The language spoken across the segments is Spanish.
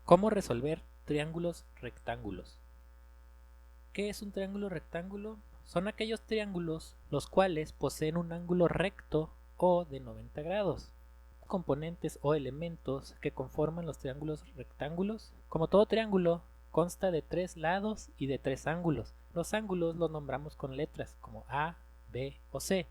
¿Cómo resolver triángulos rectángulos? ¿Qué es un triángulo rectángulo? Son aquellos triángulos los cuales poseen un ángulo recto o de 90 grados. Componentes o elementos que conforman los triángulos rectángulos. Como todo triángulo, consta de 3 lados y de 3 ángulos. Los ángulos los nombramos con letras como A, B o C.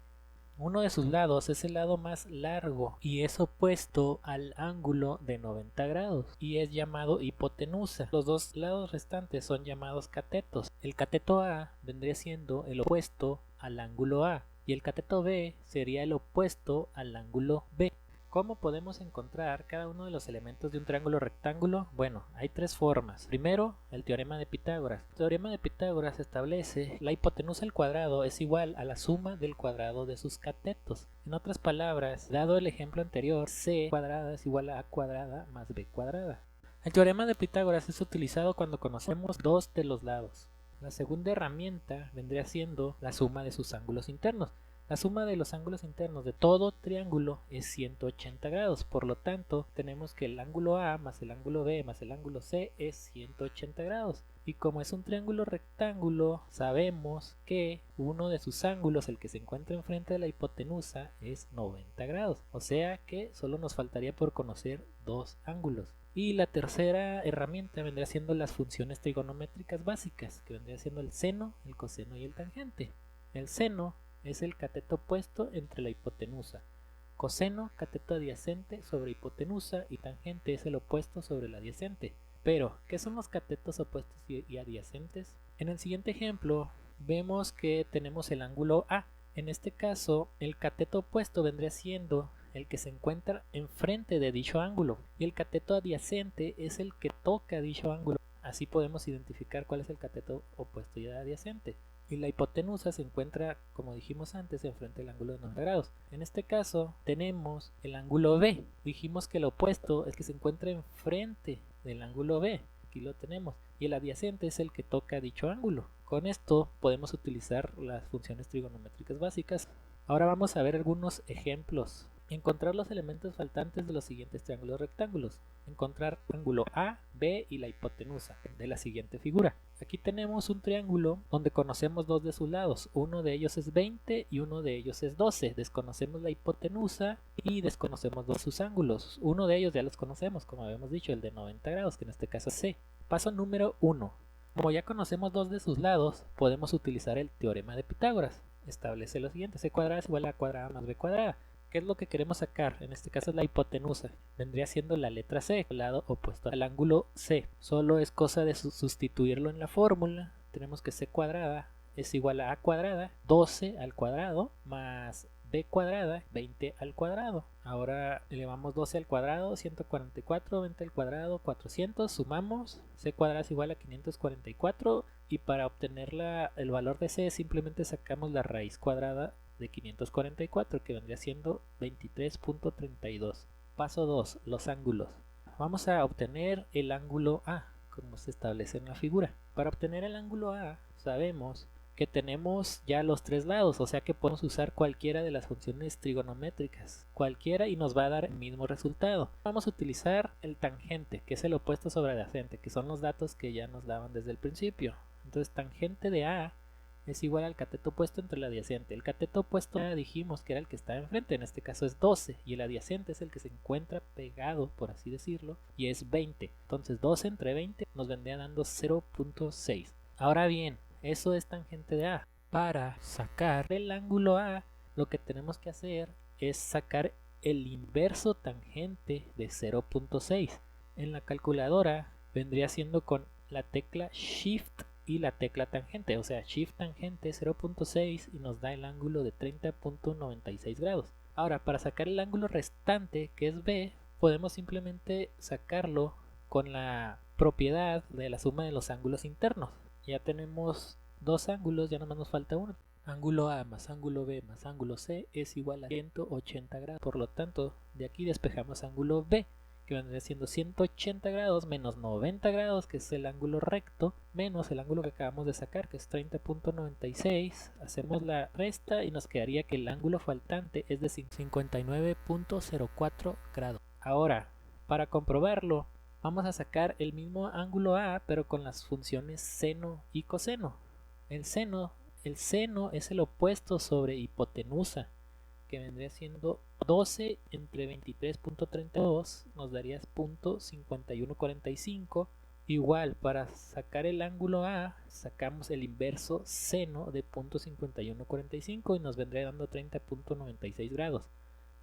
Uno de sus lados es el lado más largo y es opuesto al ángulo de 90 grados y es llamado hipotenusa. Los dos lados restantes son llamados catetos. El cateto A vendría siendo el opuesto al ángulo A y el cateto B sería el opuesto al ángulo B. ¿Cómo podemos encontrar cada uno de los elementos de un triángulo rectángulo? Bueno, hay tres formas. Primero, el teorema de Pitágoras. El teorema de Pitágoras establece la hipotenusa al cuadrado es igual a la suma del cuadrado de sus catetos. En otras palabras, dado el ejemplo anterior, c cuadrada es igual a cuadrada más b cuadrada. El teorema de Pitágoras es utilizado cuando conocemos dos de los lados. La segunda herramienta vendría siendo la suma de sus ángulos internos. La suma de los ángulos internos de todo triángulo es 180 grados, por lo tanto tenemos que el ángulo A más el ángulo B más el ángulo C es 180 grados. Y como es un triángulo rectángulo, sabemos que uno de sus ángulos, el que se encuentra enfrente de la hipotenusa, es 90 grados. O sea que solo nos faltaría por conocer dos ángulos. Y la tercera herramienta vendría siendo las funciones trigonométricas básicas, que vendría siendo el seno, el coseno y el tangente. El seno es el cateto opuesto entre la hipotenusa. Coseno, cateto adyacente sobre hipotenusa y tangente es el opuesto sobre la adyacente. Pero, ¿qué son los catetos opuestos y adyacentes? En el siguiente ejemplo vemos que tenemos el ángulo A. En este caso, el cateto opuesto vendría siendo el que se encuentra enfrente de dicho ángulo y el cateto adyacente es el que toca dicho ángulo. Así podemos identificar cuál es el cateto opuesto y adyacente. Y la hipotenusa se encuentra, como dijimos antes, enfrente del ángulo de 90 grados. En este caso tenemos el ángulo B. Dijimos que el opuesto es que se encuentra enfrente del ángulo B. Aquí lo tenemos. Y el adyacente es el que toca dicho ángulo. Con esto podemos utilizar las funciones trigonométricas básicas. Ahora vamos a ver algunos ejemplos. Encontrar los elementos faltantes de los siguientes triángulos rectángulos. Encontrar ángulo A, B y la hipotenusa de la siguiente figura. Aquí tenemos un triángulo donde conocemos dos de sus lados. Uno de ellos es 20 y uno de ellos es 12. Desconocemos la hipotenusa y desconocemos dos de sus ángulos. Uno de ellos ya los conocemos, como habíamos dicho, el de 90 grados, que en este caso es C. Paso número 1. Como ya conocemos dos de sus lados, podemos utilizar el teorema de Pitágoras. Establece lo siguiente: c cuadrada es igual a cuadrada más b cuadrada. ¿Qué es lo que queremos sacar? En este caso es la hipotenusa. Vendría siendo la letra C, el lado opuesto al ángulo C. Solo es cosa de sustituirlo en la fórmula. Tenemos que c cuadrada es igual a cuadrada, 12 al cuadrado, más b cuadrada, 20 al cuadrado. Ahora elevamos 12 al cuadrado, 144, 20 al cuadrado, 400. Sumamos, c cuadrada es igual a 544. Y para obtener el valor de c simplemente sacamos la raíz cuadrada de 544, que vendría siendo 23.32. Paso 2. Los ángulos. Vamos a obtener el ángulo A, como se establece en la figura. Para obtener el ángulo A, sabemos que tenemos ya los tres lados, o sea que podemos usar cualquiera de las funciones trigonométricas, cualquiera, y nos va a dar el mismo resultado. Vamos a utilizar el tangente, que es el opuesto sobre adyacente, que son los datos que ya nos daban desde el principio. Entonces, tangente de A es igual al cateto opuesto entre el adyacente. El cateto opuesto ya dijimos que era el que está enfrente, en este caso es 12, y el adyacente es el que se encuentra pegado, por así decirlo, y es 20. Entonces 12 entre 20 nos vendría dando 0.6. Ahora bien, eso es tangente de A. Para sacar el ángulo A, lo que tenemos que hacer es sacar el inverso tangente de 0.6. En la calculadora vendría siendo con la tecla Shift y la tecla tangente, o sea, Shift tangente 0.6 y nos da el ángulo de 30.96 grados. Ahora, para sacar el ángulo restante, que es B, podemos simplemente sacarlo con la propiedad de la suma de los ángulos internos. Ya tenemos dos ángulos, ya nomás nos falta uno. Ángulo A más ángulo B más ángulo C es igual a 180 grados. Por lo tanto, de aquí despejamos ángulo B, que vendría siendo 180 grados menos 90 grados, que es el ángulo recto, menos el ángulo que acabamos de sacar, que es 30.96. Hacemos la resta y nos quedaría que el ángulo faltante es de 59.04 grados. Ahora, para comprobarlo, Vamos a sacar el mismo ángulo A, pero con las funciones seno y coseno. El seno es el opuesto sobre hipotenusa, que vendría siendo 12 entre 23.32, nos daría punto 5145. Igual, para sacar el ángulo A, sacamos el inverso seno de punto 5145 y nos vendría dando 30.96 grados,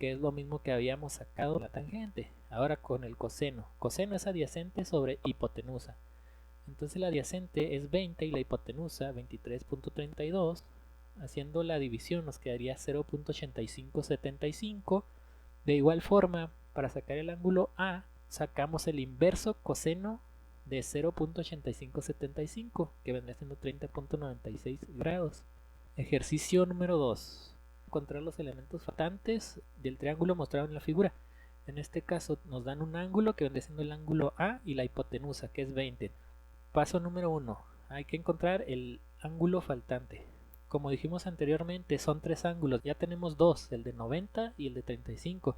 que es lo mismo que habíamos sacado la tangente. Ahora con el coseno. Coseno es adyacente sobre hipotenusa. Entonces la adyacente es 20 y la hipotenusa 23.32. Haciendo la división nos quedaría 0.8575. De igual forma, para sacar el ángulo A, sacamos el inverso coseno de 0.8575, que vendría siendo 30.96 grados. Ejercicio número 2. Encontrar los elementos faltantes del triángulo mostrado en la figura. En este caso nos dan un ángulo que vendría siendo el ángulo A y la hipotenusa, que es 20. Paso número 1. Hay que encontrar el ángulo faltante. Como dijimos anteriormente, son tres ángulos. Ya tenemos dos, el de 90 y el de 35.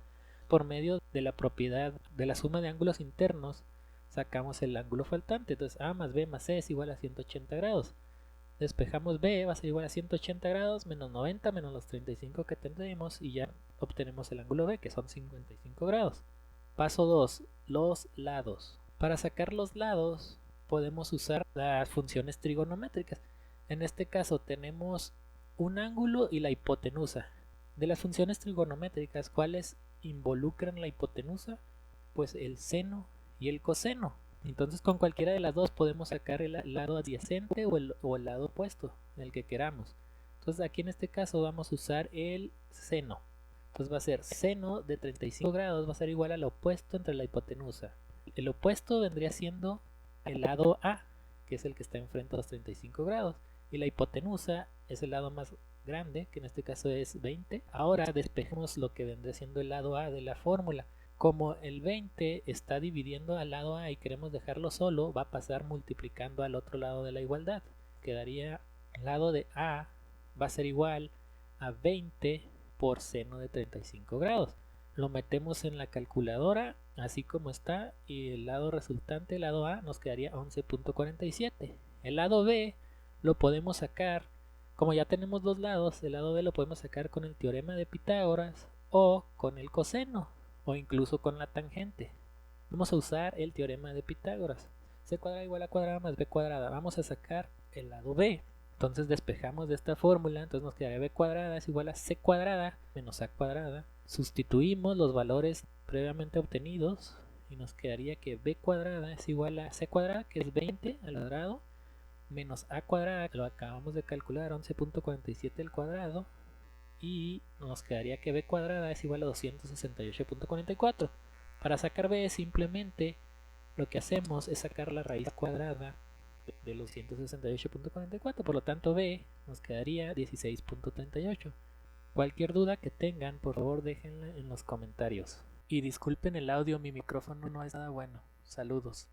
Por medio de la propiedad de la suma de ángulos internos, sacamos el ángulo faltante. Entonces A más B más C es igual a 180 grados. Despejamos B, va a ser igual a 180 grados menos 90 menos los 35 que tendremos y ya obtenemos el ángulo B, que son 55 grados. Paso 2. Los lados. Para sacar los lados podemos usar las funciones trigonométricas. En este caso tenemos un ángulo y la hipotenusa. De las funciones trigonométricas, ¿cuáles involucran la hipotenusa? Pues el seno y el coseno. Entonces con cualquiera de las dos podemos sacar el lado adyacente o el lado opuesto, el que queramos. Entonces aquí en este caso vamos a usar el seno. Entonces va a ser seno de 35 grados, va a ser igual al opuesto entre la hipotenusa. El opuesto vendría siendo el lado A, que es el que está enfrente a los 35 grados. Y la hipotenusa es el lado más grande, que en este caso es 20. Ahora despejemos lo que vendría siendo el lado A de la fórmula. Como el 20 está dividiendo al lado A y queremos dejarlo solo, va a pasar multiplicando al otro lado de la igualdad. Quedaría el lado de A va a ser igual a 20 por seno de 35 grados. Lo metemos en la calculadora así como está y el lado resultante, el lado A, nos quedaría 11.47. El lado B lo podemos sacar, como ya tenemos dos lados, el lado B lo podemos sacar con el teorema de Pitágoras o con el coseno o incluso con la tangente. Vamos a usar el teorema de Pitágoras. C cuadrada igual a cuadrada más B cuadrada. Vamos a sacar el lado B. Entonces despejamos de esta fórmula, entonces nos quedaría B cuadrada es igual a C cuadrada menos A cuadrada. Sustituimos los valores previamente obtenidos y nos quedaría que B cuadrada es igual a C cuadrada, que es 20 al cuadrado, menos A cuadrada, que lo acabamos de calcular, 11.47 al cuadrado, y nos quedaría que B cuadrada es igual a 268.44. Para sacar B simplemente lo que hacemos es sacar la raíz cuadrada de los 168.44, por lo tanto B nos quedaría 16.38. Cualquier duda que tengan, por favor déjenla en los comentarios. Y disculpen el audio, mi micrófono no es nada bueno. Saludos.